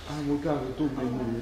Avocado tudo bem.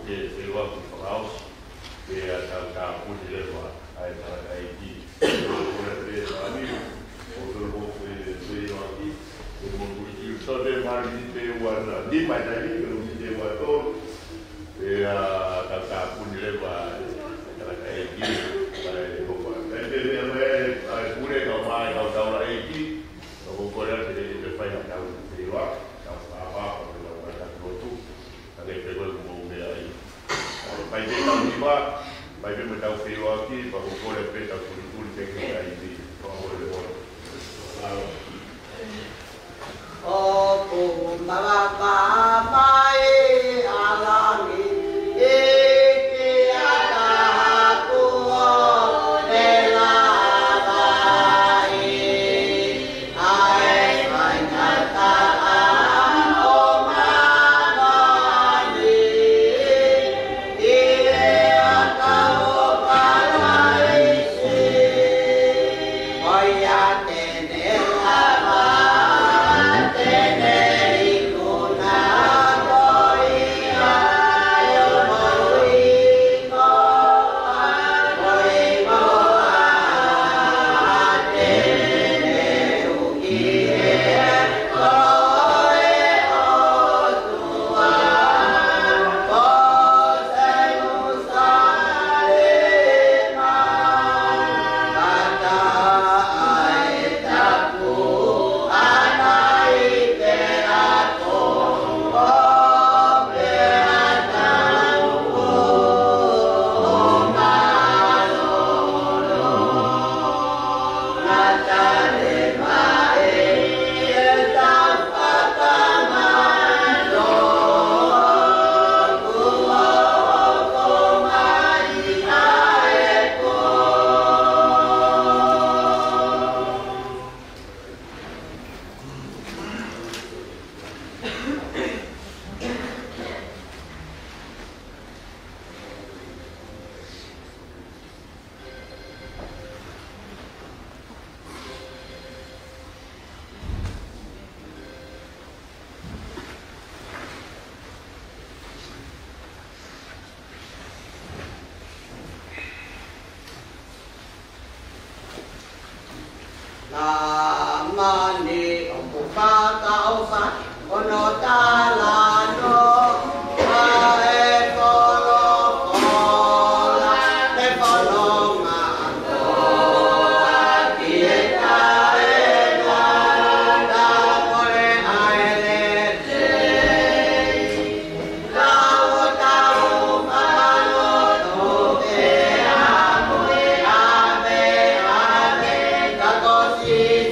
che se lo volte voraus, che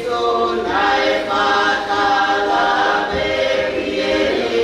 Sunai Patala Bekiye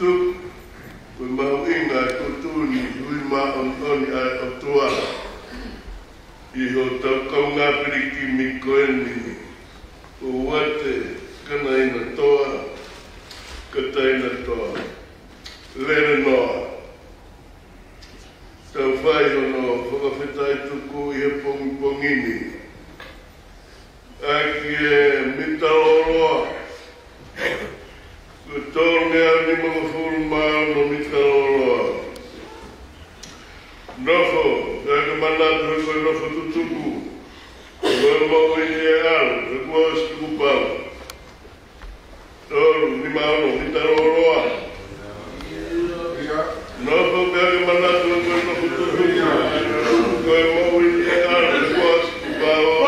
tuk koe mau inga ko tūni hui maoni ai o toa i ho tau kaunga piriki mi koeni o wate kana ina toa kata ina toa lere noa tau whai hono whakawhetai tuku i he pongini aki e mitaoroa ko tōru mea ni mga furu maa no mitaoroa nofo kaka manatu koe nofo tutuku koe mau i ni e alu e kua oskiku pau tōru ni maa no mitaoroa nofo kaka manatu koe nofo tutuku koe mau i ni e alu e kua oskiku pau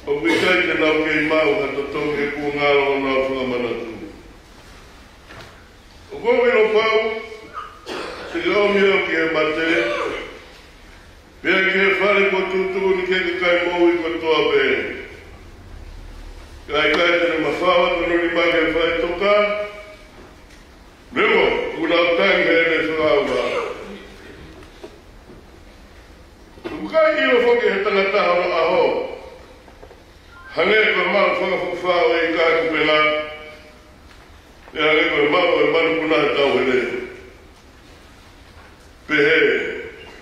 Obi kai te nau kei mau hata tau e ku ngaro o nau whakamanatu. O kōwiro pau, te gaumia ki e mate, pia ki e whare ko tutu ni ke kai mau i ko toa pēne. Kai tene mawhawa tono ni mage whai toka, Memo, kuna utangi hene whakauwa. Ukai ilo whoki he tangata haro aho. Hange koe mau whakawhawhau e kai kupela. E hange koe mau e manu kuna he tau hele. Pehe,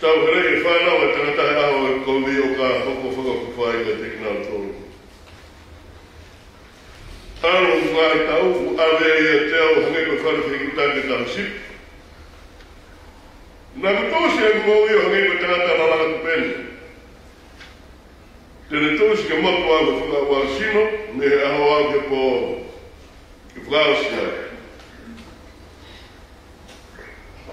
tau hele e whanau e tangata he aho e koumi o ka hoko whakawhawhau e ka tekina tōru. Aro ngai tau, awe ia teo hange koe wharewhiki tangi tau sip. Nā kutosi e kumau i o hange koe tangata na langa tupene. Tene tosi ke motu au ke whakawar sino, me he aho au ke po ki whakausia.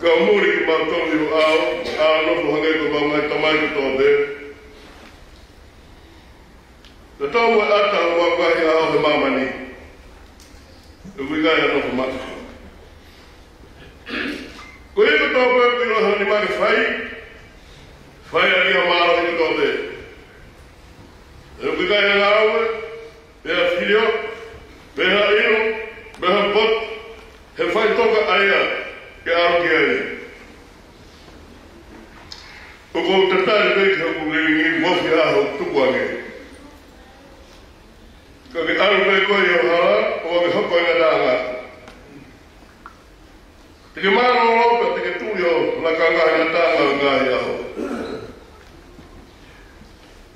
Ka umuri ki mau tongi o au nofu hange koe mau ngai tamai ki toa be. Ka tau mo ata o mau kahi au he mamani. E wikai ano ko mata. Ko iko tō koe pino honi mare whai ali o maro iko tō be. E wikai ano aue, pēha whirio, pēha ino, pēha pot, he whai toka aia ke aro ki ai. O ko tatari peki haku ngiringi mofi aho tuku ange. Ka ke aro pe koe i o hala, o ke hoko inga dānga. Te ke maro ropa, te ke tūio, la ka ngahi na tānga o ngahi aho.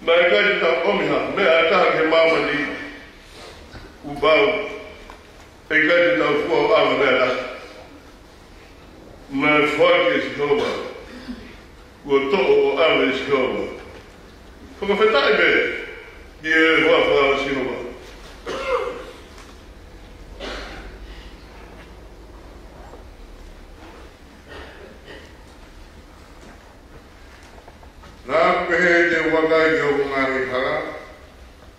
Nā e kai te tau omiha, mea e taha ke mamani, u bau, e kai te tau fua o awa rea. Nā e whaike si hova, ua to'o o awa si hova. Whakawhetai me, ki e whawha si hova. Nā pehe te wakai ki hoku ngahi hara,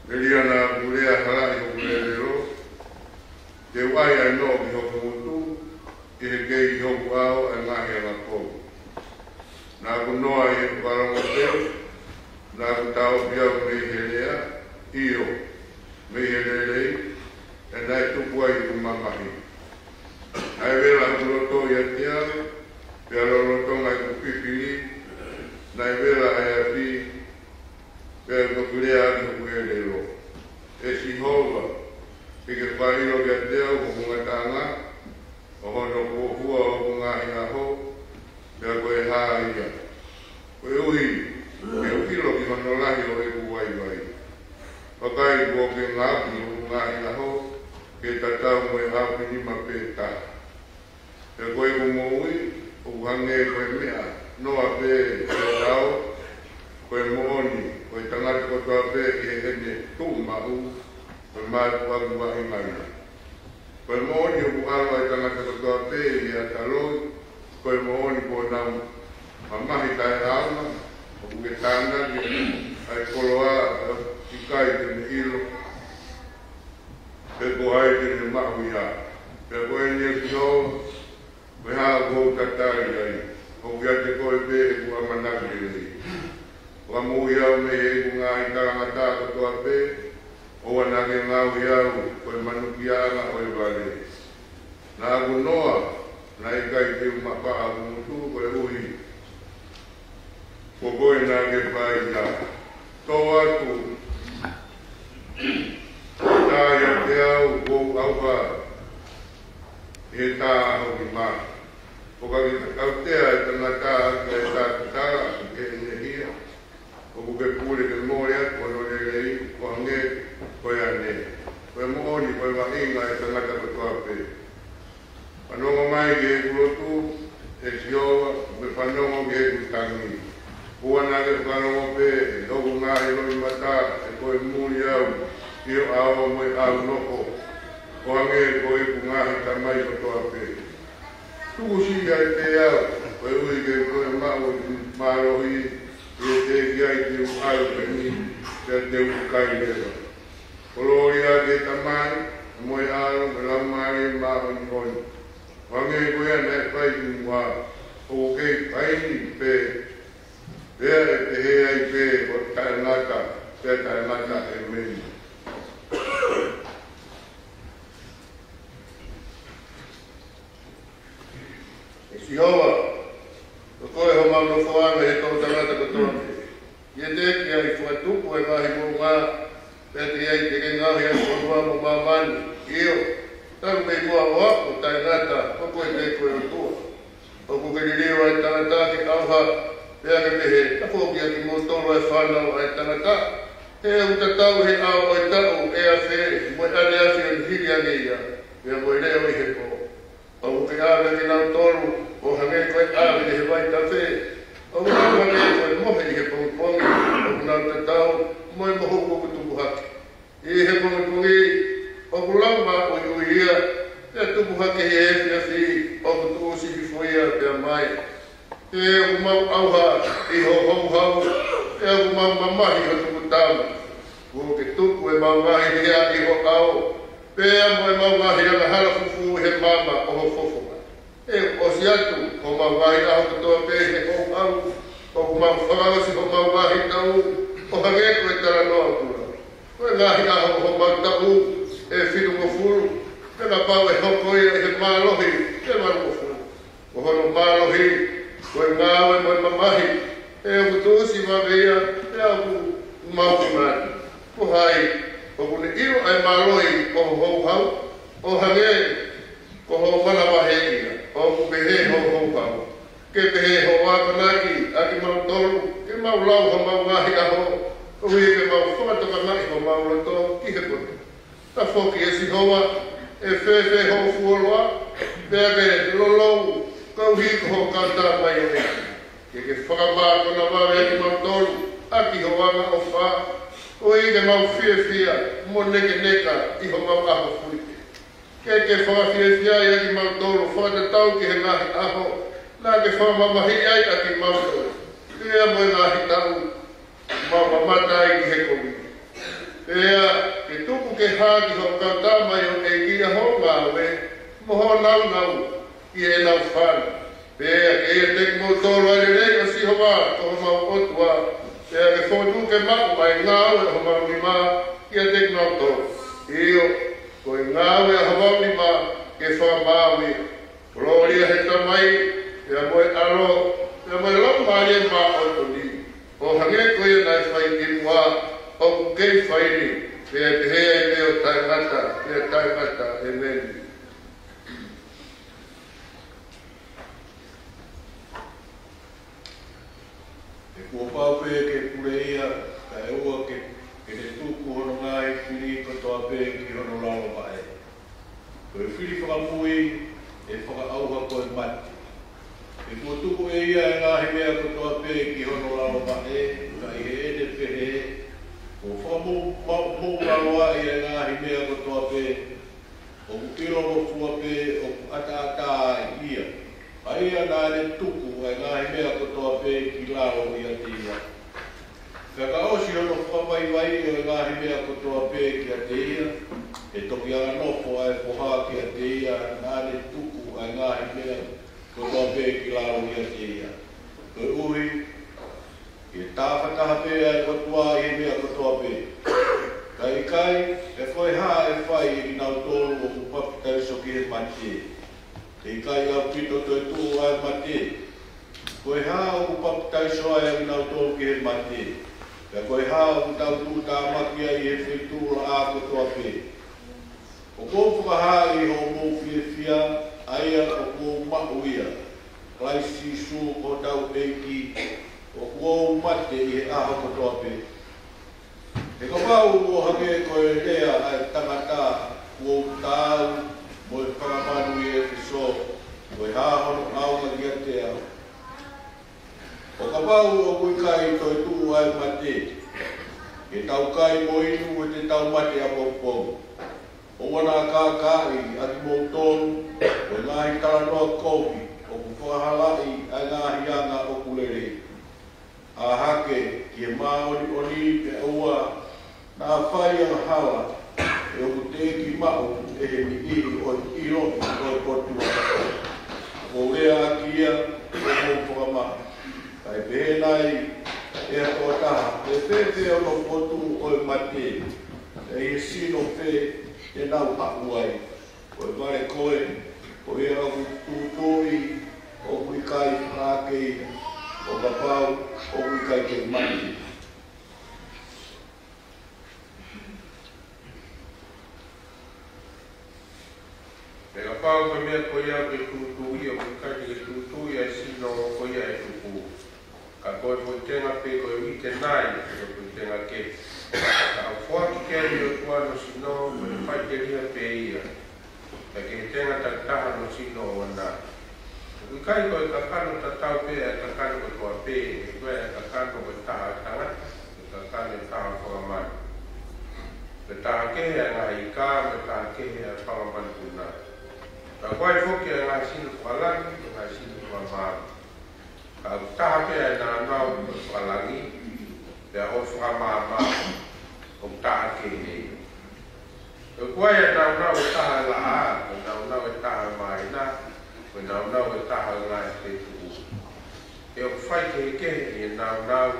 relia nā kurea hara i hoku rerero, te wai ai no ki hoku mutu, ki he kei ki hoku ao e ngahi ala kou. Nā kunoa i he parango teo, nā kutao piau mei helea, io, mei helelei, e nai tuku ai ku mamahi. Nai wela kuroto i atiare, pia loroto ngai ku pipili, nai wela ai api, pia kukulea atu ku helelo. E si hova, ki ke whaino ki ateo ku kungatanga, o hono kuhua o kungahi aho, pia koe haa ia. Koe uhi, ke ukilo ki hono lahi o e kuwai wai. Pakai kuo ke ngapi o kungahi aho, ke tatau mo e hapi ni mapeta. E koe kumoui, o hange koe mea, noa pe e tau, koe mooni, koe tangata kotoa pe ki he hene tūmau, koe mātu aku wahi mai. Koe mooni o kuharwa e tangata kotoa pe i ataloi, koe mooni ko nau mamahi tae auna, o kuke tanga ki ai koloa ki kai tene ilo, pe ko hai tene mahu ia, pe koe nia ki hou, koe haa kou tatari ai, o kia te koe pe e kua manaki rei. O amui au me e ku ngā i karangata katoa pe, o anake ngau i au, koe manuki anga o e vare. Nā kunoa, nā i kai te umapaa kumutu, koe uhi. Ko koe nā ke whai ia. Tō atu, tā ia te au, kou au wā, e tā aho ki maa. O ka ki kautea e tangata ki e tā kutara, ke ne hia. O kuke pūre ke mōre atu, o nore rei, ko hange, koe ane. Koe mooni, koe wahinga e tangata katoa pe. Panongo mai ke e kurotu, e sioa, me panongo ke e kutangi. Puana ke panongo pe, e toku ngahi loi mata, e koe mūri au, io awa moe au noko. Ko hange koe ku ngahi tamai katoa pe. Tuku sika e te au, koe ui ke koe mau marohi, e te ki ai te uaru pe ni, te te ukai lewa. Koloria ke tamai, moe aro, me lamai, maho i hoi. Wange koea nei pai i mua, o kei pai ni pe, pea e te hea i pe, o tainata, pea tainata e meni. E si hoa, o koe ho mau no whaanga he tau tangata katoa. Ie te ki ai whatupu e ngahi mō ngā, pea te ai te ke ngahi ai whanua mō mamani, io. Tau mei mua o ako, tai ngata, o koe te koe o tua. O koe ni reo ai tangata ki auha, pea ke pehe, ta whoki aki mō tolo ai whanau ai tangata. He uta tau he au ai tau, e a where, moe ane ase o hiri ane ia, pea moe reo i he po. O koe awe ki nau tolu, o hange koe awe he vai ta where. O koe hange koe mohe i he pongi, o koe nau ta tau, moe moho koe tupu haki. I he pongi, o kulau ma o ia, e tupu hake he e si, o kutu si bifoia pia mai. E o mau auha i ho hou hau, e o mau mamahi o tupu tau. O ke tupu e mau ngahi hea i ho au, pea mo e mau ngahi ana hala fufu he mama o ho fofoka. E o si atu, o mau ngahi aho katoa pe he hou au, o mau whakawasi o mau ngahi tau, o hangeko e tara noa kura. O e ngahi aho ho mau tau, e whiru mo furu, e na pau e hoko ia e he mālohi, e maru mo furu. O hono mālohi, o e ngāwe mo e mamahi, e o kutusi mawea, e au mauki mani. O hai, o kune iro ai mālohi o hou hau, o hange, o hou mana wahenia, o kupehe ho hou hau. Ke pehe ho wakanaki, aki mau tolu, ke mau lau ho mau ngahi aho, o hui ke mau whakatoka nai ho mau lato, ki he kote. Ta whoki e si hoa, e whewhe ho fuoloa, pea ke lolou, kau hiko ho kanta mai o ea. Ke whakamāko na wawe aki mau tolu, aki ho wanga o wha, o i ke mau whia, mo neke neka i ho mau aho fuike. Ke whakawhia i aki mau tolu, whakatatau ki he ngahi aho, nā ke whamamahi ai aki mau tolu. Pea mo e ngahi tau, mau mamata i ki he komi. Pea, ke tupu ke hāki ho kautama i o e kia ho ngāwe, moho nau i e nau whāna. Pea, ke e teki mō tōru ai rei o si ho wā, ko ho mau otua. Pea, ke whotu ke mau ai ngāwe ho mau ni mā, i e teki mau tōru. Io, ko i ngāwe ho mau ni mā, ke whamāwi. Gloria he tamai, pea moe aro, pea moe lau mārie mā o toni. O hange koe nai whai ki mua, o kei whaini, pea te hea i meo taimata, pea taimata e meni. E kua pāpea ke kure ia, ka e ua ke te tuku hono ngai whiri katoa pē ki hono lalo mai. Ko e whiri whakamui, e whakaauha koe mati. E kua tuku e ia e ngahi mea katoa pē ki hono lalo mai, ka i he ene pehe, o whakamū raroa i e ngahi mea katoa pē, o ku iro mo fua pē, o ku ata ia. Aia nāne tuku e ngahi mea katoa pē ki laro i a te ia. Ka osi hono whamaiwai o e ngahi mea katoa pē ki a te ia, e toki ana nofo ai poha ki a te ia, nāne tuku e ngahi mea katoa pē ki laro i a te ia. Koe uhi, e tāwhataha pē ai kotua i he mea katoa pē. Kai, e koe hā e whai i nau tōru o kupapitai soki he mati. E kai au pito toi tū ai mati. Koe hā o kupapitai so ai i nau tōru ki he mati. E koe hā o kutau tū tā maki ai he whitūra a kotoa pē. O kōwhuka hā i ho mō whia aia o kō mahu ia. Klaisi sū ko tau eiki o kō mate i he aho kotoa pē. E ka wau o hake koe rea ai tangata kua tāu mo e whakamanu i e whiso mo e hāhono aunga ki a te au. O ka wau o kui kai toi tū ai mate, e tau kai mo inu e te tau mate a pōpōmu. O wana kākai ati mō tōnu, o ngāhi tara noa kōpi, o ku whakahalai ai ngāhi anga o kulere. A hake ki e maori oni pe ua, nā whai ang hala, e o te ki mao e he mi i o ilo o potua. O rea kia o whakama. Kai pēnai e o taha. E pēpē o no potu o e mate. E sino pē e nau hakuai. O e mare koe, o e au tūtoi, o kui kai whakei, o kapau, o kui kai ke mani. E ka pau ka mea ko ia ke tūtui, o kui kai ke tūtui a sino ko ia e tuku. Ka koe po tenga pe ko e wite nai, ko koe tenga ke. Ka au whaki keri o tuano sino, ko e whai ke ria pe ia. Ka ke tenga taktaha no sino o wana. Kui kai ko e kakano tatau pe, e kakano ko tua pe, e koe e kakano ko taha tangata, e kakano e taha whakamani. Me taha kehe a ngā ika, me taha kehe a whakamani kuna. Ka koe whoki a ngā sino whalangi, e ngā sino whamāma. Ka taha pe a ngā nau whalangi, e a o whamāma, o taha kehe. E koe a ngā nau e taha la a, e ngā nau e taha maina, e ngā nau e taha ngā e whetu. E o whai kehe kehe, e ngā nau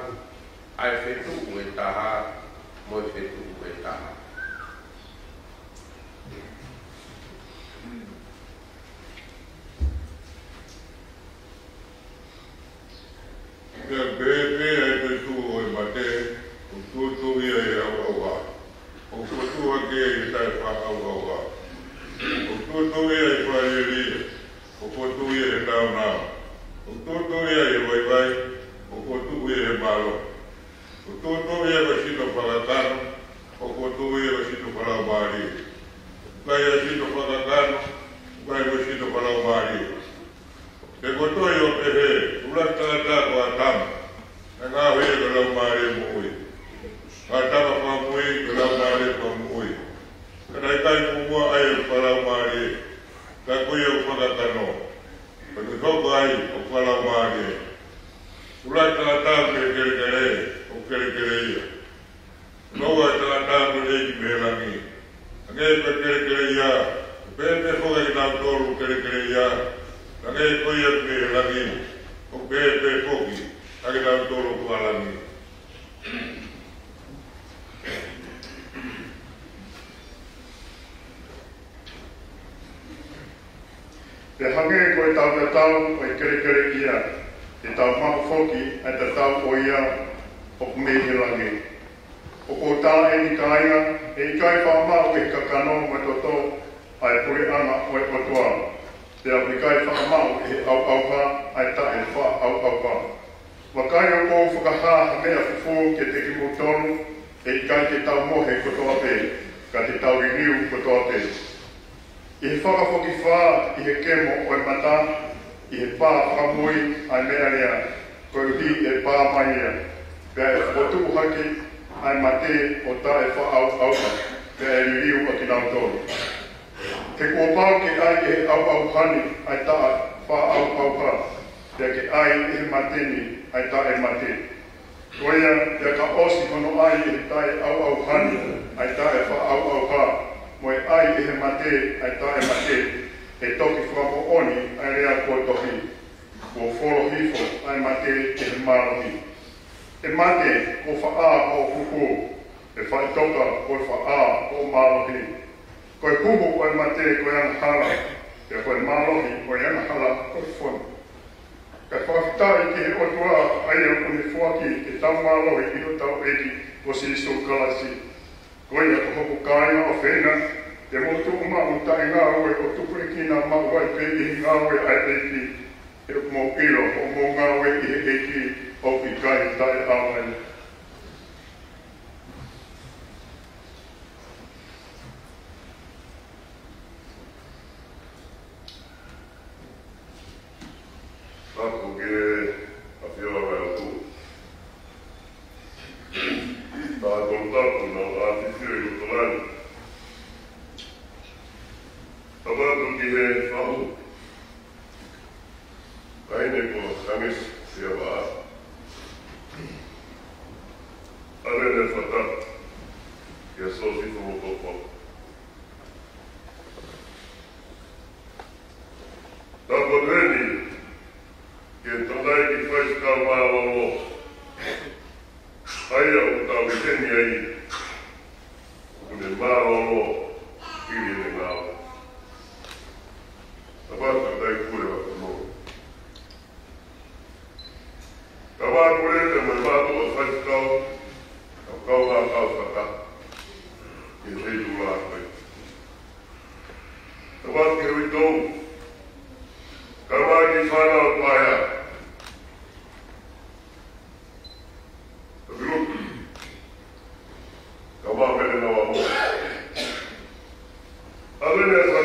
ai whetu e taha, mo e whetu e taha. Ia pepe ai pe tu o e mate, o tu ia e au au a. O tu ake e tai wha au au a. O tu ia e wha e ria, o tu ia e nau nau. O tu ia e vai vai, o tu ia e malo. O tu ia e sino whakatano, o tu ia e sino whalaumari. Kai e sino whakatano, kai e sino whalaumari. Te kotoi o te he, urata ko a tama. E ngā hui ka lau maare mui. Ka tama ka mui, ka lau maare ka mui. Ka nai kai kumua ai o ka lau maare. Ka kui o whakatano. Ka te toko ai o ka lau maare. Urata ke kere o kere ia. Noa ko reiki mehelangi. Ange ka kere ia. Pepe whoka ki nau toru kere ia. Ange ko ia mehelangi. O pepe whoki. Ake nau toru kualangi. Te hange ko e tau o e kere ia. E tau mahu whoki e te tau o ia o mehelangi. O ko tā e ni kāinga, e i kai whamau e kakano me toto ai puri anga o e otoa. Te au i kai whamau e au auha ai ta e wha au auha. Wakai o kou whakaha ha mea fufu ke te ki mutonu e i kai te tau mohe kotoa pe, ka te tau i riu kotoa pe. I he whakafoki whā i he kemo o e mata, i he pā whakamui ai mea rea, koe uhi e pā mai ea. Pea e whotu haki ai mate o ta e wha au auha, pea e riu a ki nau tōru. Te kua pāu ke ai e au au hani ai ta wha au auha, pea ke ai e he mateni ai ta e mate. Koia, pea ka osi hono ai e ta e au au hani ai ta e wha au auha, mo e ai e he mate ai ta e mate, e toki whamo oni ai rea kua tohi, kua whoro hifo ai mate e he marohi. E mate o wha o kuku, e whai toka o wha o marohi. Koe kuku o e mate koe ana hala, e koe marohi o e ana hala koe whonu. Ka whakitari ki he otua ai o kuni whuaki e tau marohi i o tau eki o si iso kalasi. Koe a hoku kāinga o whena, te motu uma o tai ngā ue o tupuri ki ngā mawai pe i ngā ue ai eki, e mo ilo o mo ngā ue i he eki o ki kai tai awai. Ako ke a whiora o tū. Tā kontapu na o ātitire o tolani. Tawatu ki he whahu. Kaine ko hamis sia waa. Arene whata, kia sosi whamokoko,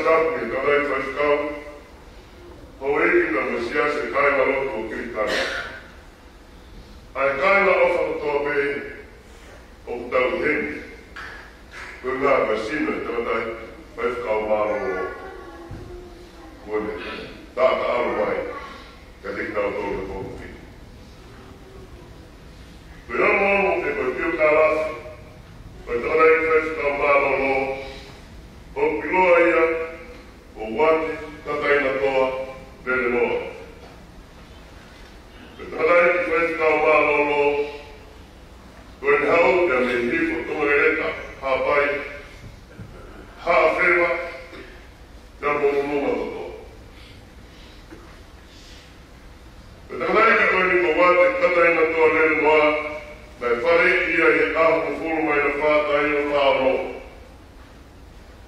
sapi ka lai whaiskau, ho eki na masia se kainga loto o kirikana. Ai kainga ofa o toa pe o tau heni. Koe ngā masina tamatai whaiskau māro o kone. Tāta aro mai, ka te kitau tōna tōku ki. Koe rā mōmo te koe pio kārasi, koe tōna i whaiskau māro o o piloa ia, o wati, tataina toa, rere noa. Koe tōna i whaiskau māro o koe ni hau te me hifo tonga reka, hāpai, hāwhewa, ka mōmo mōma toto. Koe tōna i koe ni ko wate tataina toa rere noa, mai whare ia i ahu furu mai na whātai o whāro.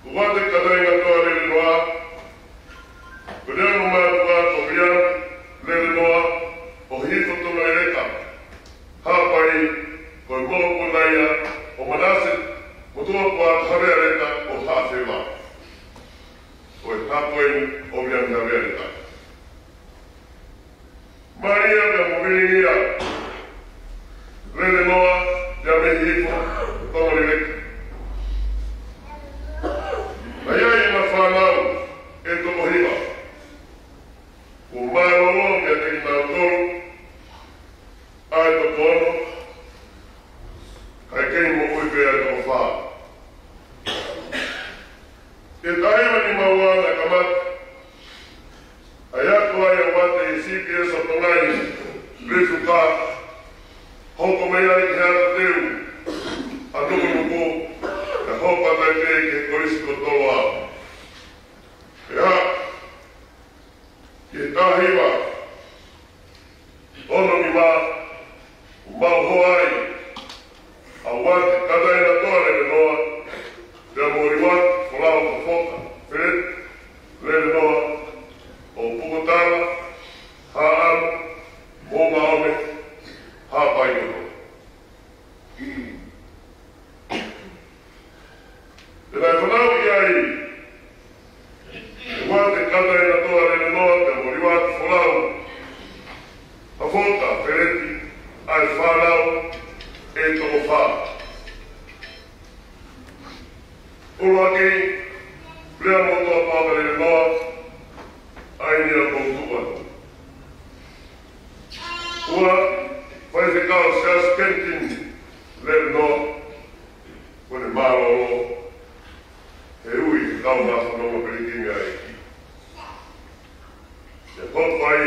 Ko wate tataina toa rere noa, ko rea no mai tua o ria rere noa, o hifo tonga reka, hāpai, koe mōko naia, o manase, o tua kua harea reka o hāwhewa. Koe tāpoeni o ria harea reka. Maria me movinia, rere noa, ya me hifo, tonga reka. Mai ai na whanau, e toko hiwa. Ko mārolo, mea te ki nao tōru, ai to kono, kai kei mo ui pēa tō whā. E taiwa ni maua na kamata, ai aku ai a wate i CPS o tongai, rifu kā, hoko mei ai ki hata teu, a nuku nuku, ka hopa tai pēi ke korisi kotoa. E ha, ki tāhiwa, ono ni mā, mau hoai, a wate tataina toa rere noa, rea mori wate, kolao ka whoka, wheret, rere noa, o pukotara, ha anu, mō maome, ha paikoto. E nai whanau i ai, e wate tataina toa rere noa, rea mori wate kolao, a whoka, whereti, ai whanau, e toko whā. Uraki, rea mo toa pāpare noa, ai ni a koutua. Ua, whai whikao seas kentin, rere noa, kone mārolo, he ui whikao nā whanonga perikinga e ki. E hopai,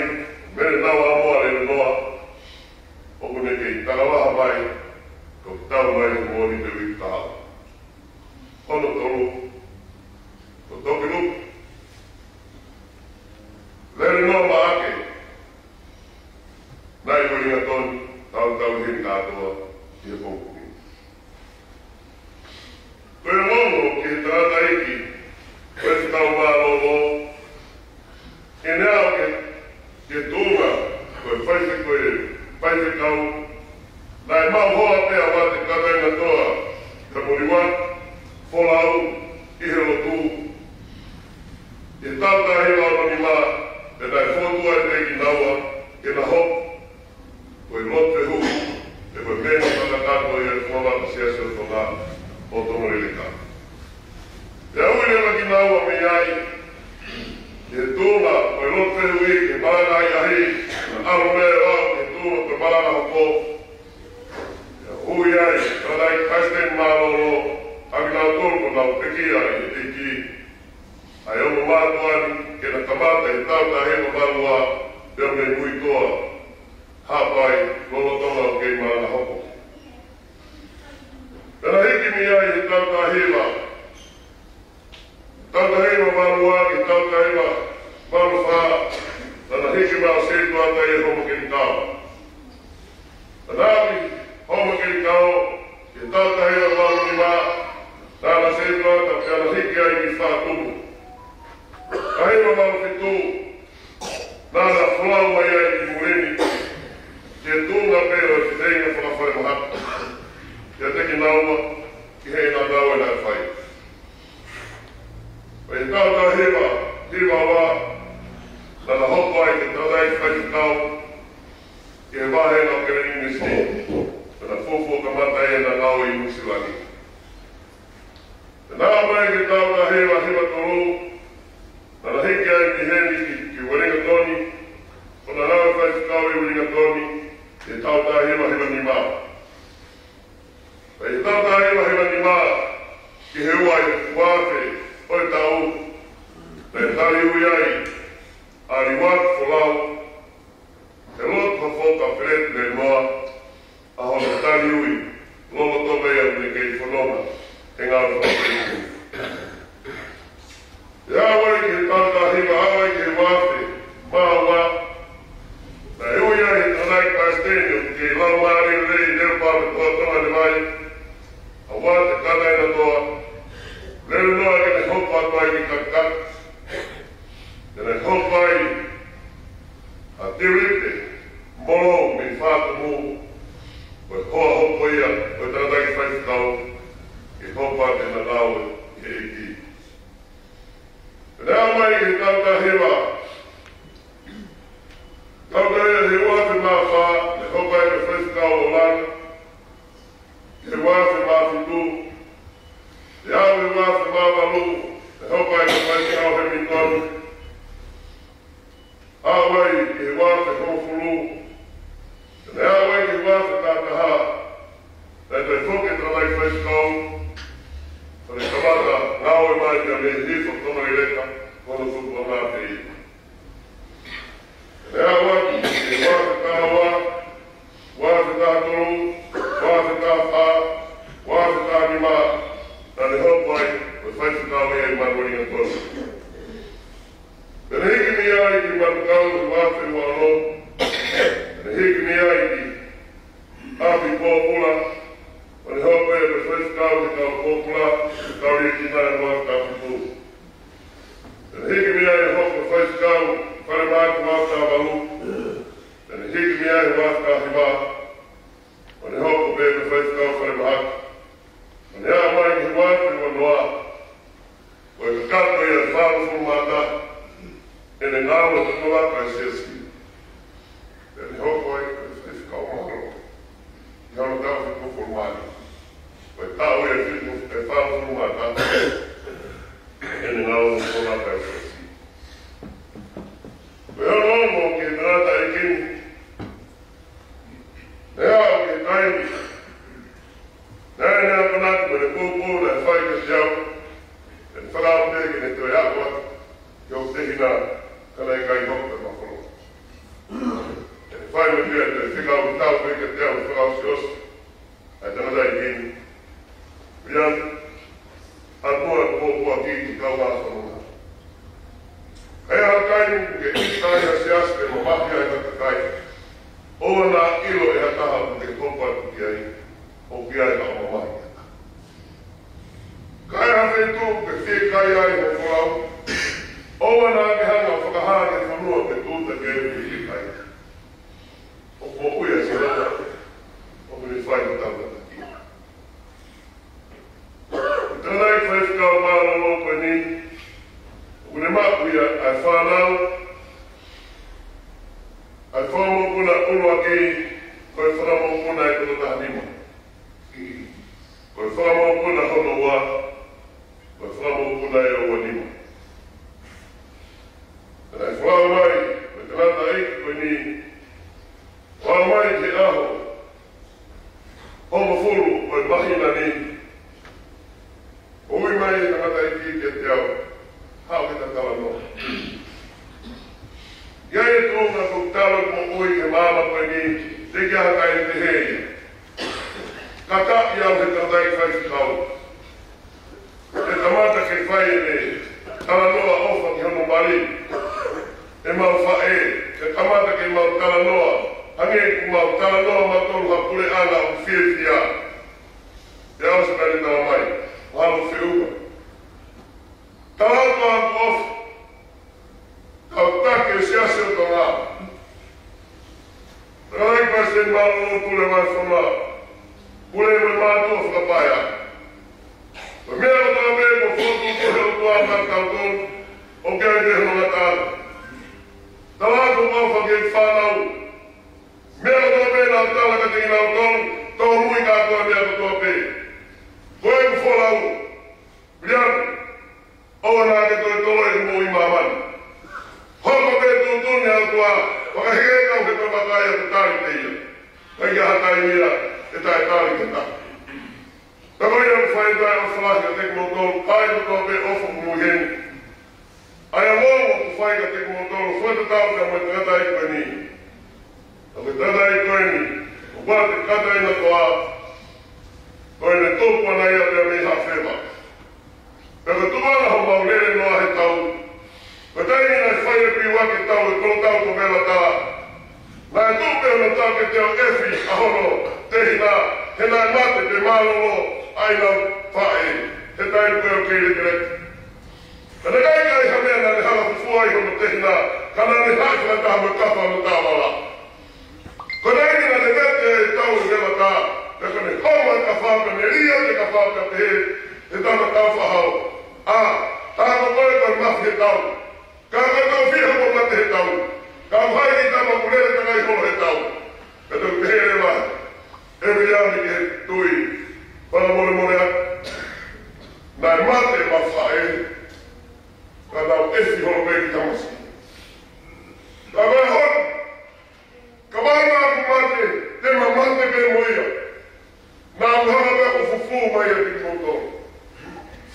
mene nau amoa rere noa, o kone kei tarawaha mai, ko tau mai o mōni te wiktaha. Hono tolu, ko toki lupu. Rere noa maake, nai ko inga tonu, tau hini kātoa, i a kōpuni. Koe mono ki he tarata iki, koe te tau mārolo, e nea ke tūnga, koe whaife kau, nai mau hoa pēa wate kataina toa, ka moriwa, wholau, i he rotu. E tātahi lau ni mā, e nai whotua e te ki naua, e na hop, koe lote hu, e koe mena whakatato i e whamata siasa o tōna o Tongaririka. E au i rewa ki naua me iai, e tūna, koe lote hu i, ke mana i ahi, na aro mea rao, ke tūna te mana hoko, e hui ai, ranai kaisten māroro, aki nau tōru ko nau peki ai, e te ki, ai ono mātuani, ke na kamata i tau ta heno marua, reo me mui toa, hāpai, lolotonga o kei mana hoko. Tana hiki mi ai he tau ta hewa, tau ta hewa marua, ki tau ta hewa maru whā, tana hiki mao seitua ta e homo keni kao. Tana api, homo keni kao, ke tau ta hewa maru ni mā, tana seitua ta tana hiki ai ki whā tumu. Ka hewa maru whitu, nana whulau mai ai ki mureni, ke tūnga pēra ki teinga whakawhai mahata. Kia teki nauma, ki hei nā naua nā whai. Pai tau hiwa wa, nana hopa i te tau dai whai tau, ki he wahe ngā kere ingesi, nana fofo ka matai e na ngau i musiwani. Nā mai ki tau ka hiwa tolu, nana hiki ai ki heni ki waringa toni, o na nau whai tau i waringa toni, ki tau ka hiwa ni mā. Pai tau ka hiwa ni mā, ki he ua i wāte, oi tau, nei tari ui ai, ari wāt wholau, he lot ha whoka peret nei noa, a hono tari ui, lolo tobe au ne kei whanonga, he ngā whakapere. E awai ki he tata hiwa, awai ki he wāte, māua, na e ui ai tanai kāstenio, ki lau maari rei, nero pāpe toa tonga ne mai, a wāte kātai na toa, Lero noa ke ne hopa mai ki kakat, ne hopa i a tirite, molo mi whātu mō, koe hoa hopa ia, koe tātai ki whaitau, ki hopa te na nāue ki eki. Nea mai ki tauta hewa, tauta ea he wāte mā whā, ne hopa e te whaitau o lana, he wāte mā whitu, Te au e wāwhi māwalu, te hopa e ka whaiti au he mitonu. Awai e wāwhi hofuru, te awai e wāwhi tātaha, te te whoke tānai whaitau, te kamata ngāo e mai ka me hifo tomari reka, kono tupu ngā te i. Te awai e wāwhi tāhawa, wāwhi tātoru, wāwhi tāwha, wāwhi tānima, na le hopai, o whaitutau e marwari a tōru. Tene hiki mi ai ki marukau e wāwhiru alo, tene hiki mi ai ki api pōpula, o le hopai e whaitutau e kau pōpula, e kau e ki nai wā kapi pū. Tene hiki mi ai e hopa whaitutau, whare māku wāka walu, tene hiki mi ai e wāka hiwa, o le hopa e whaitutau whare māku. Nea mai ki wātu wa noa, o e kata i a whārufu mata, e ne ngāua te noa kai seski. E ne hoko ai, o e whaifika o mahoro. I hana tau te kofo mani. O e tau e whārufu mata, e ne ngāua te noa kai seski. O e hana ono ki e nata e kini. Nea o ki e kaimi, Nē nea panatu me ne pūpū na e whai ka tiau, e whanau teki ne tue akua, ki o tehina kana e kai hoka ma whano. E whai me pia te whikau ki tau pēka tiau, whanau si osu, e tana dai kini. Pian, atua e pōpua ki kau māsa muna. Hei hana kaini ke itai a siaste mo mahia e kata kai, oa nā ilo e hataha ke pōpua ki ai. O ki ai ka o mai. Kai hawhi tū ke whi kai ai ho whorau, oa nā ke hanga whakahāne whanua ke tūta ke ewi ki kai. O ko uia si rata, o kuni whai o tau kata ki. Tēnei whaifkau māna o koe ni, o kuni makuia ai whanau, ai whamokuna unua ki, koe whanamokuna e kono tahanima. Koe whamokuna hono wā, koe whamokuna e o wanima. Tēnei whao mai, koe tēnata eiki koe ni, whao mai te aho, homo furu koe mahina ni, ui mai e tēnata eiki ke te au, hao ke ta tala no. Ia e tōna kuk talo mo ui ke māma koe ni, te kia haka e te hei. Kata i au he tātai whaifukau. Te tamata ke whai e ne, tala noa ofa ki hono mari. E mau wha e, te tamata ke mau tala noa, hange ku mau tala noa matoru ha pule ana o whiawhia. Te au se kare tala mai, o halo whiuka. Tala toa ku ofa. Kau take o siase o tala. Tala i pasen malo o pule mai whanua. Pule me mātua whakapaia. Mea o tā mea mo whotu kohe o tua mā kautoro tolo e mo i maman. Hoko pe tutuni au tua, wakahirenga o he pamakai a tutari teia. Kai a hatai mira, e tae tari ke ta. Kamoi au whai tai o whalahi a teko motoro, kai o toa pe ofo kumuheni. Ai a mongo ku whai ka teko motoro, whai tau ka mo i tata i koe ni. Au e tata i koe ni, o wate kata ina toa, koe ne tōpua na ia pia mi hawhewa. Peka tumana ho maurere noa he tau. Koe taini nai whaia pi wake tau e kono tau ko mela tā. Nai tūpeo na tau ke teo efi ahono tehi nā. He nai mate pe mālolo aina whae. He taini peo keire kereti. Kana kai kai hamea na ne hala kufua i hono tehi nā. Kana ne haki na taha me kafa na tā wala. Koe taini na ne mete e tau e mela tā. Peka ne homa ka whaka, ne ria te ka whaka te he. He tama tau whahau. Tāma koe koe mafi he tau. Ka tau whiha ko mate he tau. Ka whai ki tama kurere ka ngai holo he tau. E tau te here mai. E whiani ke tui. Pana mole mole a. Nai mate ma whae. Ka tau efi holo me ki tamasi. Ka mai hon. Ka mai maa ku mate. Te ma mate pe moia. Nā uhana me o fufu mai e ki motor.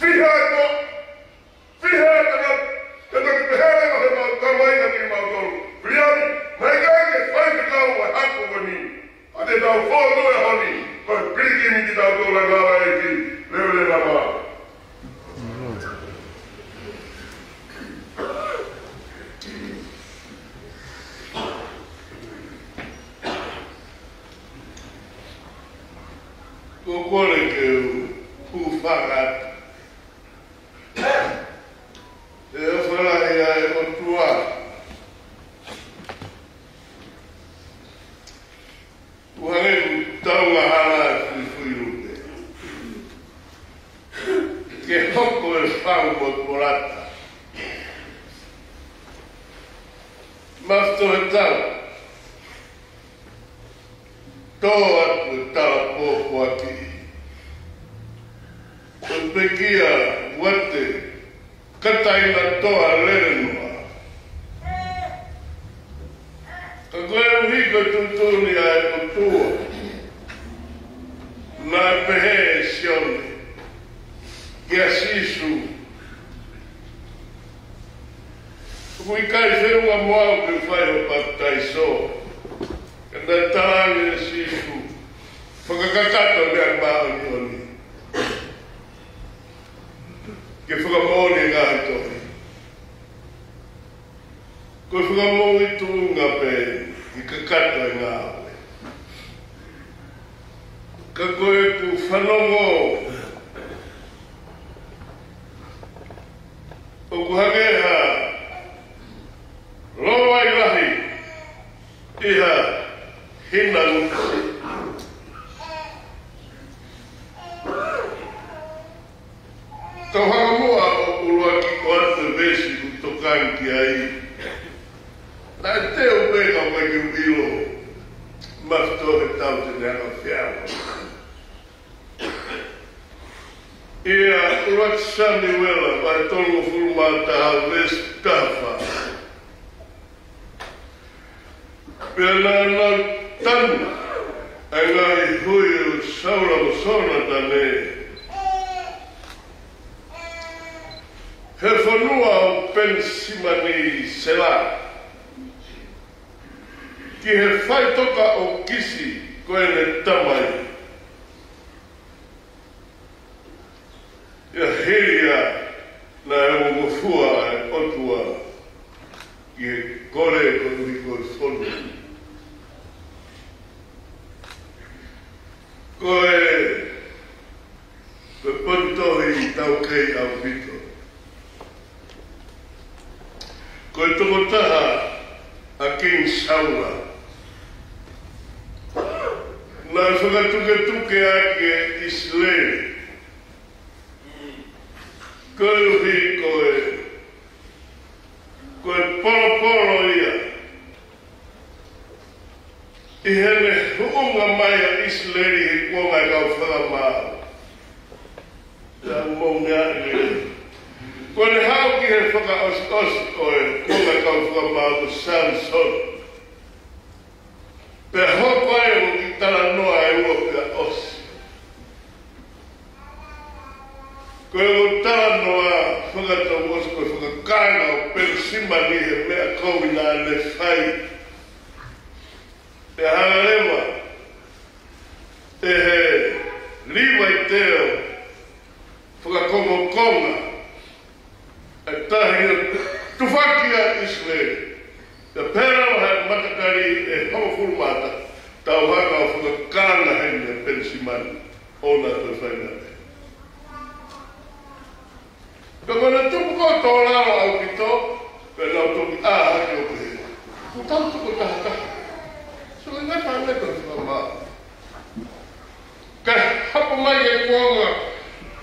Whiha e to. Whiha e tanga. Te toki te here ma he mau kamaina ki motor. Whiani, mai kai ke whai te kau e hako wani. A te tau whono e honi. Koe piriki ni ki tau tōla ngāra e ki. Leo le la maa. Ko kore ke pu whakat. E o wharahi a e o tua. Uhange taunga hana e fui rupe. Ke hoko e whau mo korata. Mafto he tau. Tō atu e tala pōpō aki. Ko pekia wate kataina toa lerenua. Ka koe wiko tutuni a e kutua. Nā pehe e sione. Kia sisu. Kui kai whenua moau ki whai o patai so. Kanda tarangi e sisu. Whakakakato mea maa ni oni. Ke whakamoni ngā hitori. Koe whakamoni tūnga pe i kakato e ngā oe. Ka koe ku whanongo. O ku hangea. Loa i lahi. Iha hina ngusi. Tau hanga mua o urua ki ko atu vesi ku tokan ki ai. Nā te o pēka mai ki uilo. Mafto he tau te nea whiawa. Ia urua ki sani wela vai tongo furumata hau vesi kafa. Pea nā nau tanu. Ai ngahi hui o saura mo sona tane. He whanua o pensimani sela. Ki he whai toka o kisi koe ne tamai. Ia heria na e ngofua e otua. Ki he kore ko nui koe whonu. Koe pontohi tau kei au pito. Koe toko taha a King Saula. Nā whakatuke ake Islere. Koe uhi koe. Koe polo ia. I hene huunga mai a Islere he kuonga kau whakamau. Tā mōngea ere. Kua le hau ki he whaka-os o e konga kau whakamau o Samson. Pe hoko ai o ki tala noa e ua pia os. Koe o tala noa whakatau os koe whakakanga o Pensimani he mea kowina le whai. E hanga e he liwa i teo whakakonga e tahi tuwhakia Israel. Te pera o hai matakari e hawafuru mata tau haka o whakakanga hei me Pensimani o nā tui whaina te. Ka kona tupu ko tō raro au ki tō, ka nau toki haki o pehe. Ku tau tuku taha. So e ngata aneka whakamaa. Ka hapa mai e kuanga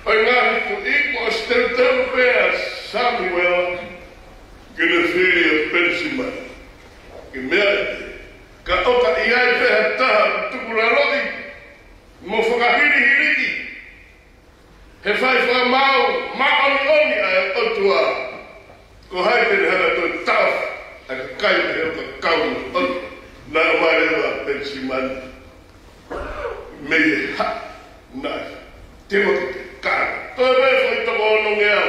o ngā hitu iko o steltelu pēa Samuel ki le whiri o Pensimani. Ki mea ete. Ka oka i ai peha taha tukura rodi mo whakahiri-hiriki. He whai whamau maoni ai otua. Ko hai kere hana toi tau a ka kai he o ka kaunu otu. Nā mai rewa Pensimani. Mei e ha, nai, te moki te kāra. Toi mei whai toko ono ngea.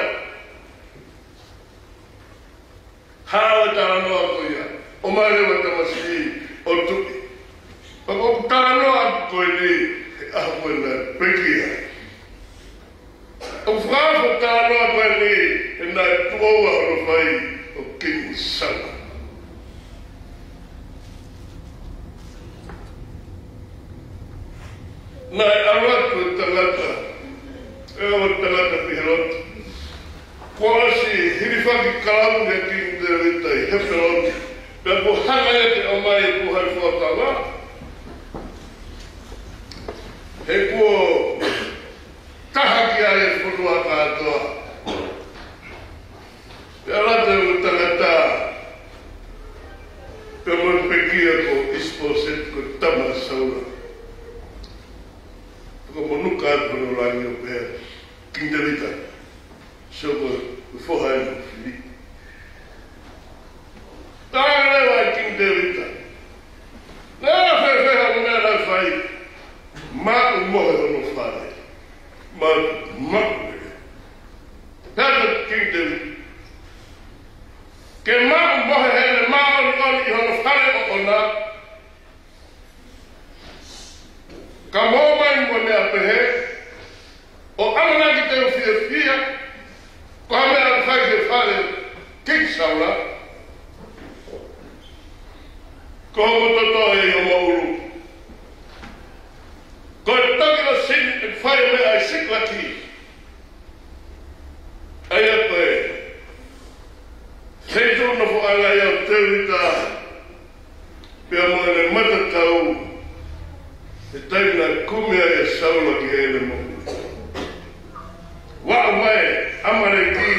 Hāwe tāra noa koe ia. O mai rewa tamasi o tuki. Pako tāra noa koe ni he ahua nā pekia. O whāwha tāra noa koe ni he nai tuoa horo whai o King Saul. Nai aratu tangata, e o tangata piherota. Kua si hirifaki kalamu he King David ai heferota. Pea po hanga e te o mai e puhai whakanga. He kua tahaki ai e whurua kātoa. Pea rata e o tangata. Pea mo pekia ko Isboset ko tama saura. Ko monuka atu no rangi o pēr. King David. So ko whohai no whiri. Tāra rewa King David. Nera whewheha o nera whai. Mā umohe ono whare. Mā umohe. Pēra King David. Ke mā umohe hele mā oni i ono whare o ona. Ka mōmai mo mea pehe, o amana ki te uwhia, ko hamea whai ke whare King Saula, ko hokototo e o mauru. Ko e takila sin e whai mea ai siklaki. Ai e pehe, Seitu no fo alai au tewita, pia mo e matatau, e taina kumea e Saula ki hele mo. Wa mai amare ki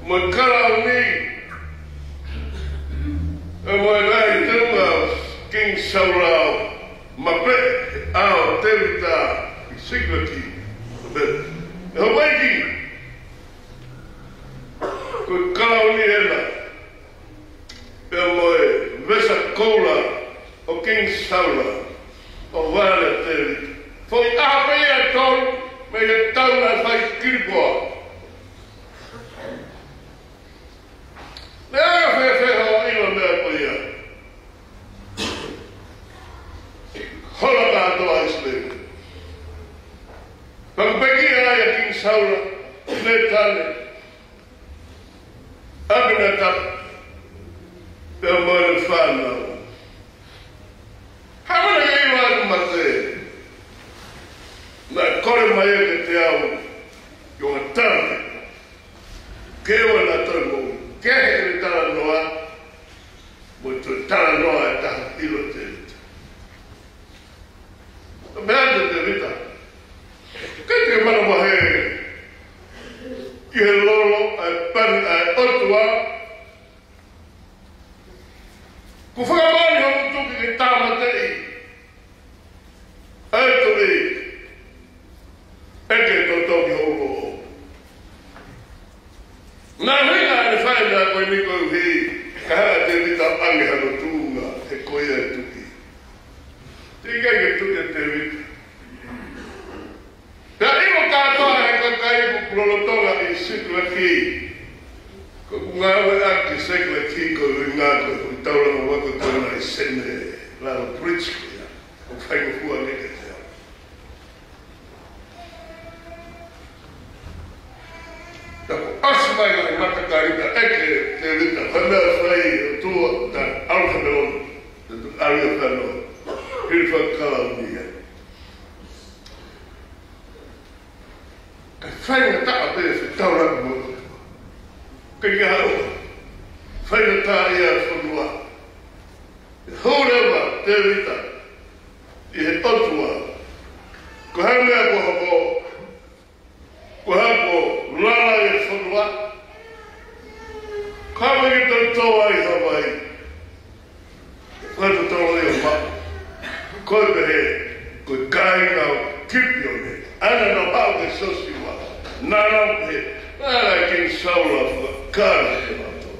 mo karau ni. E mo lai tunga King Saula ma pe au tevita siglaki. E ho mai ki ko karau ni ela. E mo e vesa kola o King Saula. O vale tele. Foi a meia ton, me e tauna fai kirpoa. Nea fe ho ilo mea poia. Hola kāto a Israel. Pampeki ai a King Saula, ne tane. Abinadab, pe moe whanau. Hamana e wānu mate. Nā kore mai e te au. Yo ngā tāne. Kewa nā tōmu. Kehe e tāna noa. Mo tō tāna noa e taha ilo te rita. Mea te rita. Kei te mana mahe. Ki he lolo ai pani ai otua. Ku whakamani hoku tuki ki tāmatei. Aituri. Eke tō toki hoko. Nā hui ngā ne whae nā koe ni koe hi, ka hara te rita ange hano tūnga, he koe e tuki. Te kai ke tuki te rita. Pea imo kātoa he kakai ku prolotonga I sikla ki. Ko ngā we aki sikla ki ko ui ngā koe ku tauranga waka koe nai sene lao bridge koe ya. Ko whai ko hua neke te au. Tako asu mai ngā matakarita eke te rita whanau whai o tua ta alwhanau. Te tu aria whanau. Hiri whakala ni ya. Ka whainga taa pēr se tauranga mo. Ka ia hau. Whainga taa ia whanua. Hōrewa te rita. I he totua. Ko hau mea ko hako. Ko hako rana I whanua. Ka wangi tau toa I Hawaii. Whaitu tau I o maa. Koe pehe. Koe kai ngau kipi o ne. Ana no hau ke sosi wa. Nana pe. Nana kin saula wha. Kāra te mato.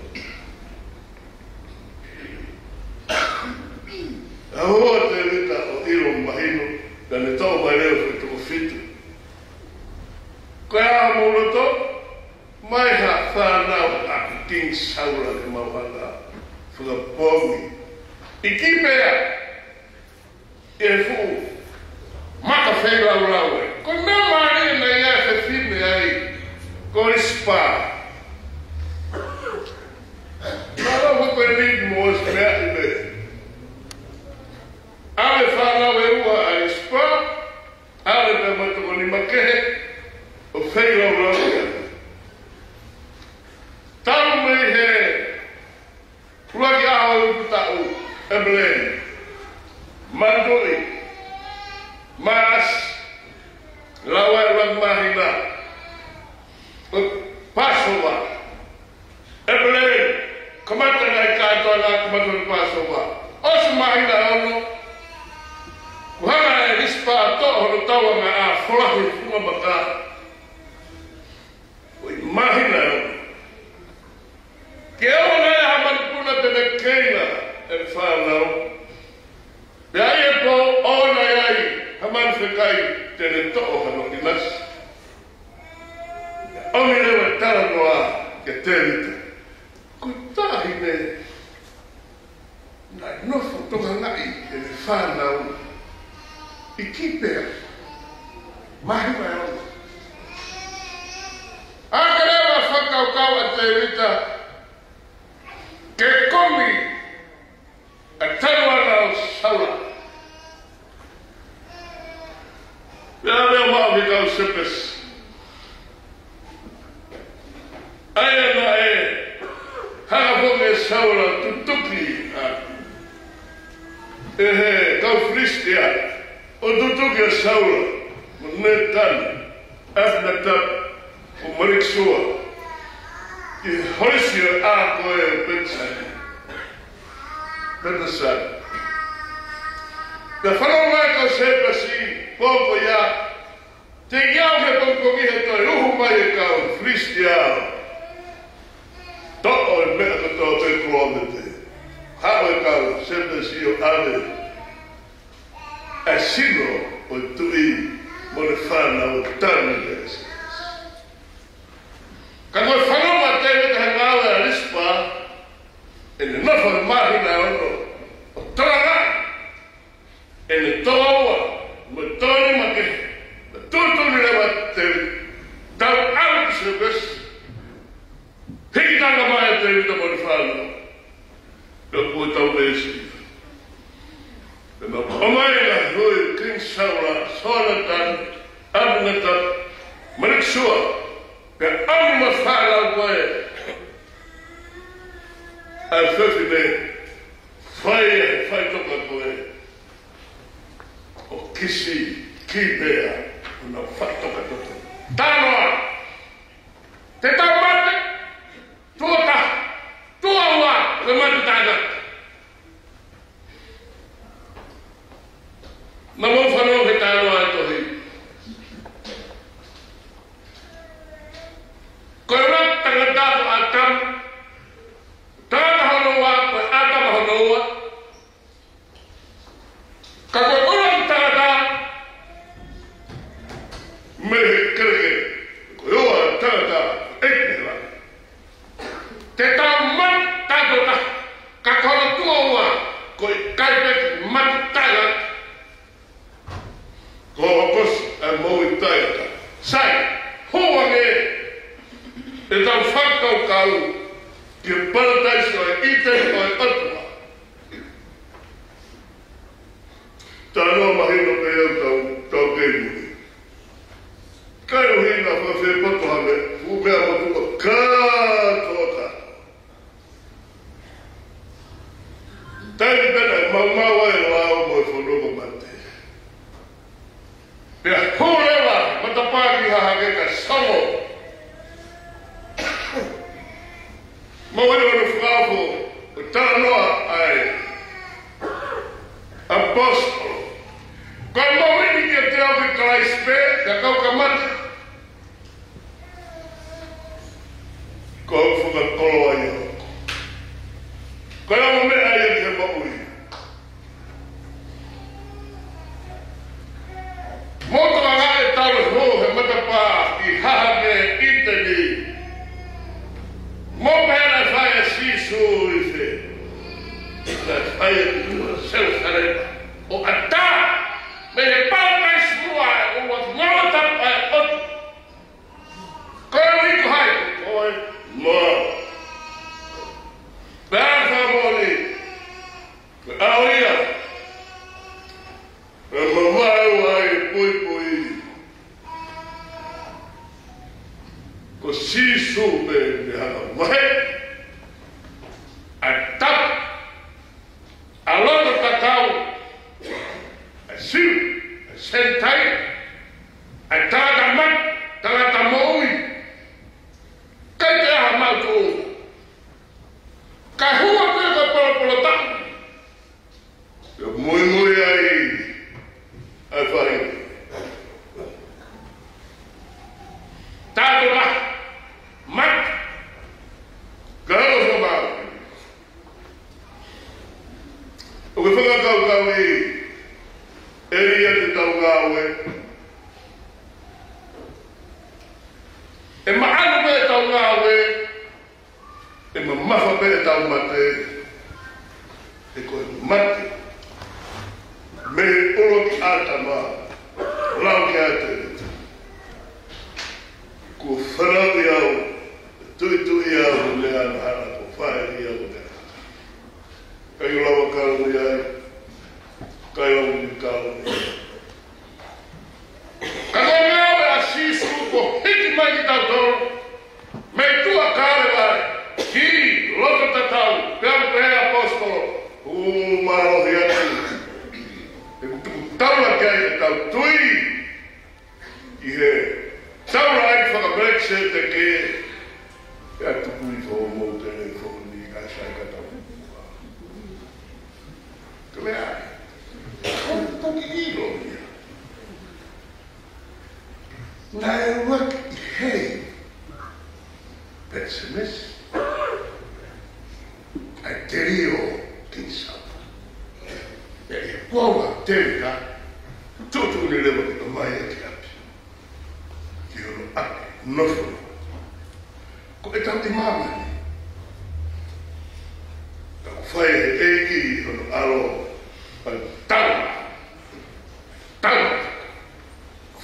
Ahoa te rita o iro mahino. Dane tau mai leo whi tuko fitu. Koe aha mōroto. Mai ha whanau a kin saula ke mawhana. Whakapongi. I kipea. E fu. Maka whenua uraue. Ko nā maari na ia whe whine ai. Ko I spa. Nara wako e nid mōs mea I me. Ale whanau e ua ai spa. Ale te matoko ni makehe. O whenua uraue. Tau mei he. Ruaki aho I putau. Eblen. Mandoi. Mas. Lawa Rang Mahina. Passover. Eblen. Kamata ngai kātoa ngā kamata ni Passover. Osu Mahina ono. Kuhanga e rispa toa hono taua ngā a wholahu I funga maka. Oi Mahina ono. Ke o nai hamanipuna tene keina e whanau. Pea e po o nai ai haman whekai tene to'o hano I nasi. Ongi lewa tara noa ke te rita. Ko tahi ne nai nofo tonga ngai e me whanau I kipea. Mahi mai ono. Aka lewa whakaukau a te rita. Ke komi a taruana o saula. Pea leo maa mi kau sepes. Aia na e hanga ponge saula tutuki a e he kau fristia o tutuki a saula mo netani afnatap o mariksua I hoisia a koe pensani. Pensani. Pea whanau mai kau sepesi pōko ia te iau he pōko he toi uhu mai e kau Christian. To'o e mea katoa te kuomete. Hao e kau sepesi o ale. E sino o tui mo le whanau tani lesi. Ka koe whanau ma te rita he ngāwe a rispa e ne nofo e mahina ono o toranga e ne toa mo toni ma ke na tūtuni lewa te tau au ki se besi hiki tanga mai a te rita mo le whanau ka kua tau besi e na pamaina hui king saura sonatan abnatan mariksua Pe anu ma whanau koe. Ai whiwhine, whai toka koe. O kisi, ki bea, una whai toka toka. Tānoa! Te tau mate, tuota, tua ua, le mate tāna. Na mo whanau he tānoa e tohi. Koe rak tangatato a atam. Tāna honoa, koe atama honoa. Ka koe uram tātā. Mehe kereke. Koe oa tātā. Eknela. Te tau mat tātota. Ka koe tuaua. Koe kaipeki mat tāga. Koe kos a maui tāga. Sai, hoange. E tau whakau kau. Ki paradise o ite o atua. Tānoa mahino pe au tau keimuni. Kai o hina whawhi patohame, upea matua kātoa. Taini pena maumau ai lao mo e whanoko mate. Pea hōrewa matapaki hahake ka samo. Mawene wano whāwho, o tānoa ai apostolo. Koe mawene ki a te au ki Kraispe, ka kau ka mata. Koe whakakolo ai au. Koe rama mea ai ki he maui. Moto ka ngā e tāra hō he matapā I hahame itani. Mo pera vai assim suave. Vai seu sareba. O ata me le palma smua o nota o Coi hai coi mo. Berta moli. Auia. Mamma vai poi. Così sube vai a tap a lodo cacau assim sentai a tada mat tada moi que te ha mal tu ka rua pega pelo tá muito aí a vai tada mat girls about o que foi kau eria te tau gawe e maano me tau gawe e mafa me tau mate e koe mate me olo ki atama lau ki ate ko whanau i au tui au le ana hana ko whae i au te kai ulawa karu i ai kai au ni karu ka koe mea me a sisu ko hiki mai ki tau toro me tua kare vai ki loto tatau pe apostolo maro hi atu e kutuku taula ki ai tau tui i he taula ai whakabrexit te ke e atu kui fo mo telefoni ni ka sai ka tau ka mea ko ki ilo ia na e wak I hei pesimis ai te rio kinsa e koa terika tutu ni lewa ki mai e ki api ki hono api nofo ko e tanti mamani ka ku whae e ki hono alo tau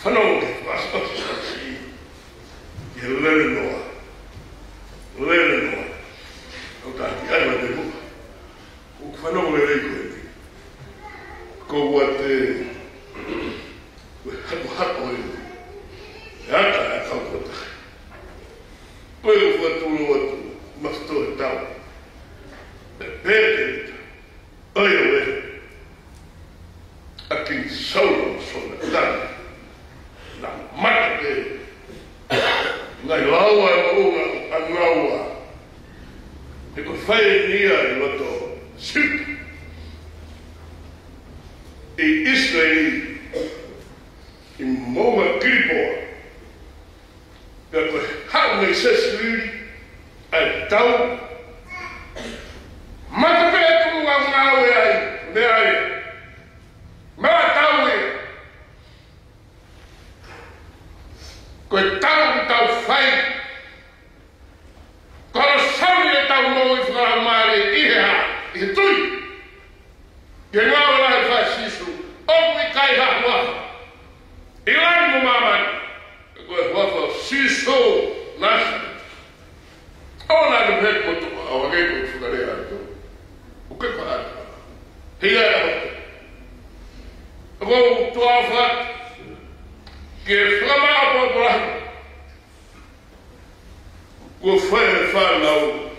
whanau ke whaasasi ki he lele noa au tāki aiwa te mua ko ku whanau le reiko e ki ko ua te hako e ata e kaukota koe u whatulu atu masto e tau e pēte ai o e a kin sauro sona tani na mate ngai laua e maunga a ngaua e ko whae nia I loto sipi I Israeli I maunga kiripoa pe koe hau nei sesiri ai tau mata pe tu ngau ai me ai ma tau e ko tau fai kalau sawi tau mo ifra mare iha e tui ke ngau la fa sisu o mi kai ha wa ilan mo mama ko wa sisu nas ona de pet mo tu o ge ko fugare ato o que para hiya ko tu afa que flama a por o foi falou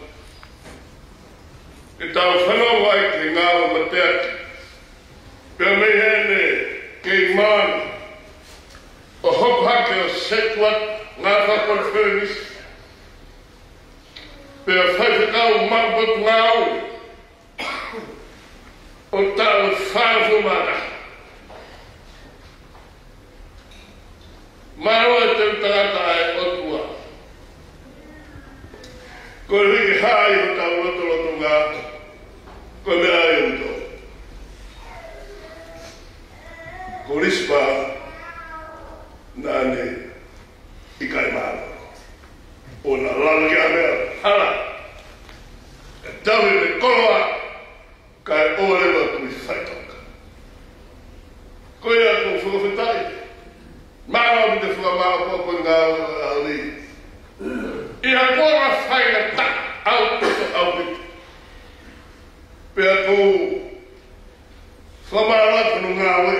então falou vai que não bater pelo ele queimar o roupa que o setwat na fa feliz pelo ficar o mambo não o tal favo mara maro tentata o tua ko ri hai o ta lo nga ko me ai o to ko rispa nane ikai maro o la la ke ame hala tawe me koloa kai ore wa ku fai toka ko ia ko fu fetai maro de fu ma ko nga ali e agora sai tá ao pego flamara no ngawe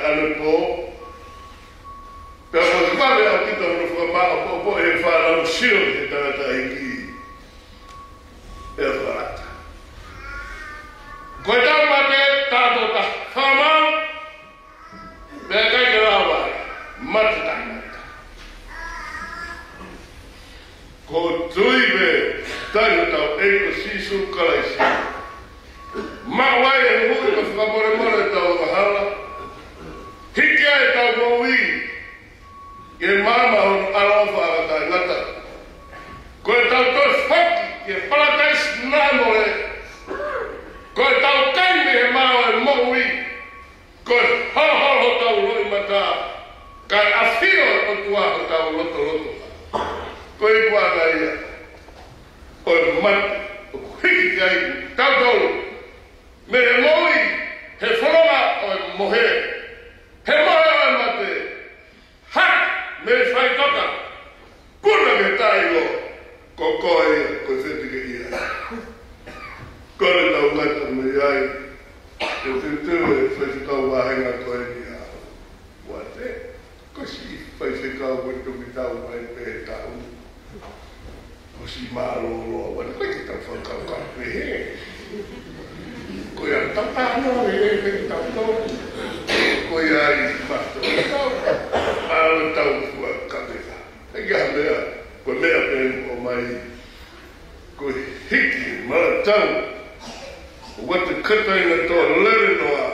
ale po pego vai ao que no flamara po e fala o chile da aqui é barata coitado mate tá tá fama pega grava mata ko tuibe tayo tau eko sisu kalaisi ma wai e hui ka whakamore mare tau mahala hiki ai tau moui e mama on alofa ata ngata ko e tau toi whaki ke palatais namore ko e tau kaime he mao e moui ko e halo tau loi mata ka afio o tuaho tau loto ko e kuana ia o mat o hiki kai tau tau me he moi he whanonga o mohe he mohe o mate ha me whai toka kuna me tai lo ko koe ia ko whetike ia kore tau ngata me iai e whitue e whaitikau wahenga koe ni a wate ko si whaitikau witu mi tau mai pe tau o si malo wani koe ki tau whakau ka pehe ko ia tapano e tau tau ko ia i mato tau malo tau fua kabela e kia mea ko mea pen o mai ko hiki mara tau o wate kata inga toa lere noa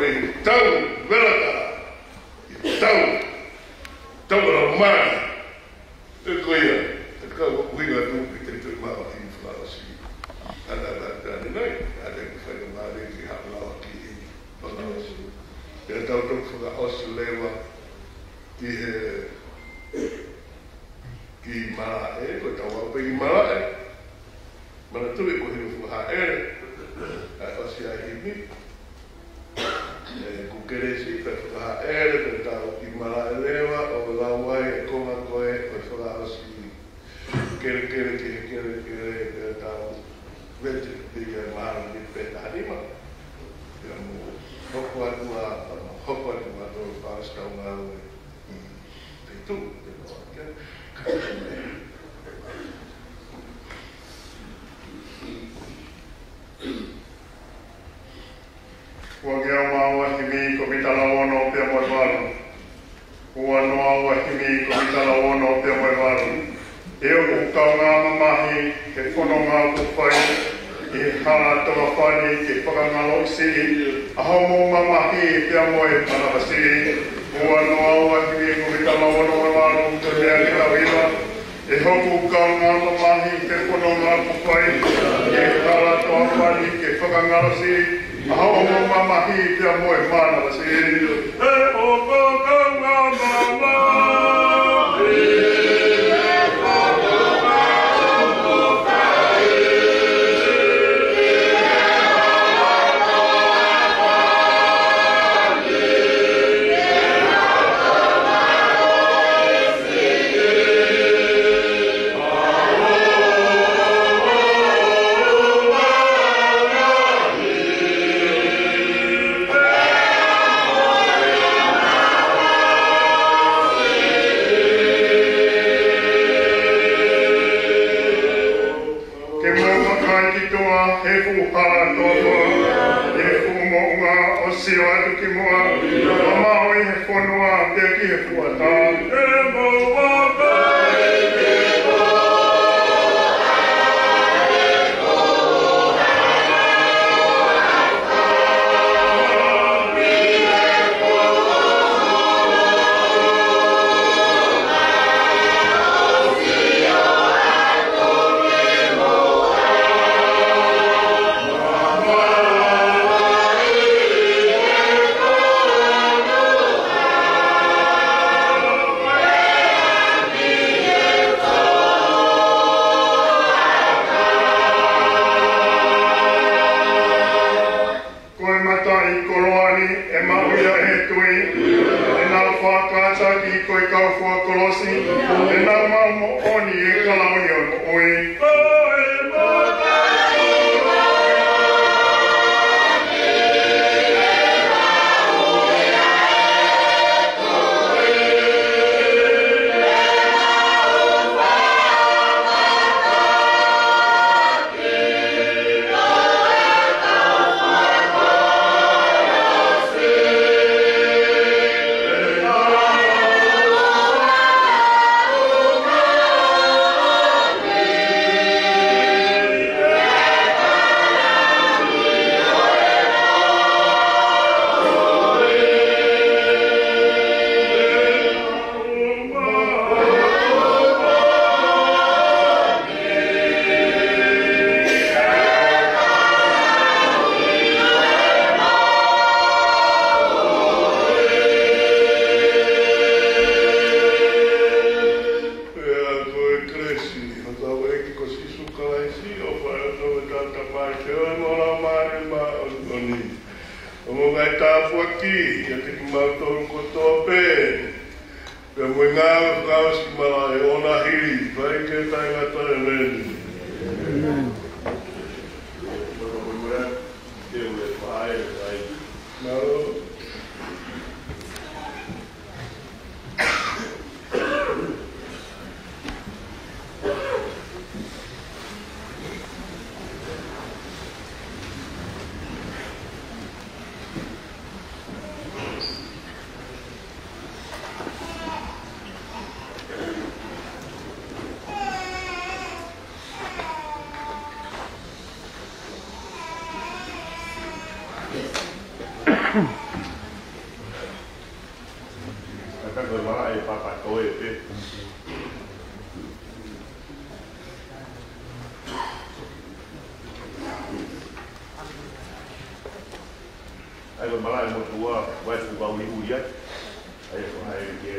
me tau velata tau tau la mai e ko ia ka winga tu te tu ma o ti fala si ana nei ada que faz uma vez que habla aqui para nós eu tava com fuga os leva que mala é que tava bem mala mas tu que correu fuga a os aí me com querer se para fuga que tava que mala leva ou lá vai como a coe para fuga os que tava vete dia mahal di peta lima yang hokwa dua tu pas kau mahu itu kan Wagea maua himi ko mitala wono pe mo walu ua noa ua himi ko mitala wono pe mo walu e o kaunga mamahi ke whanonga ko whai e hana tawa whani ke whakangalo siri a homo mamahi pe moe manava siri ua noa ua himi ko mitala wono walu te mea ki tawila e hoku kaunga mamahi ke pono ngā pupai, e kala toa whani ke whakangarasi, a hao mo mamahi te a moe mana wasi. E hoku kaunga mamahi, Sio atu ki mua, mama hoi he whanua, te ki he fuata. E maua kai ke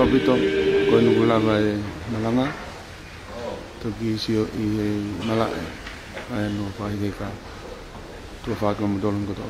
pito ko nu la vai malanga to ki sio I mala ai no fa I ka to fa ko mo dolon ko to